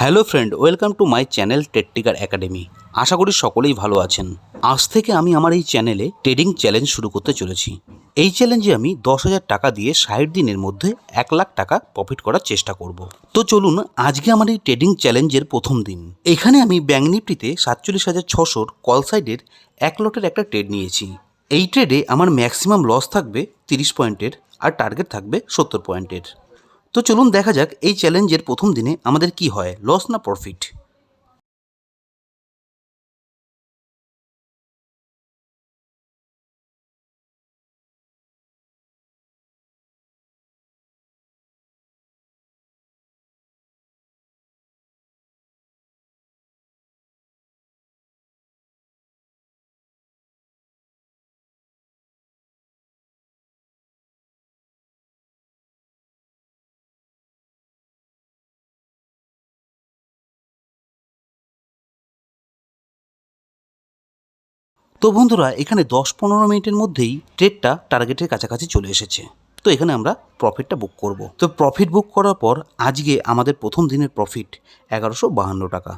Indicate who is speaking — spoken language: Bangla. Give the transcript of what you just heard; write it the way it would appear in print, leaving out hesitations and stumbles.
Speaker 1: Hello friend, welcome to my channel টেকটিকার একাডেমি। আশা করি সকলেই ভালো আছেন। আজ থেকে আমি আমার এই চ্যানেলে ট্রেডিং চ্যালেঞ্জ শুরু করতে চলেছি। এই চ্যালেঞ্জে আমি 10,000 টাকা দিয়ে 60 দিনের মধ্যে 1 লাখ টাকা প্রফিট করার চেষ্টা করব। তো চলুন, আজকে আমার এই ট্রেডিং চ্যালেঞ্জের প্রথম দিন। এখানে আমি ব্যাঙ্ক নিফটিতে 47,600 কল সাইডের 1 লটের একটা ট্রেড নিয়েছি। এই ট্রেডে আমার ম্যাক্সিমাম লস থাকবে 30 পয়েন্টের আর টার্গেট থাকবে 70 পয়েন্টের। তো চলুন দেখা যাক এই চ্যালেঞ্জের প্রথম দিনে আমাদের কি হয়, লস না প্রফিট। তো বন্ধুরা, এখানে 10-15 মিনিটের মধ্যেই ট্রেডটা টার্গেটের কাছাকাছি চলে এসেছে। তো এখানে আমরা প্রফিটটা বুক করব। তো প্রফিট বুক করার পর আজকে আমাদের প্রথম দিনের প্রফিট 1152 টাকা।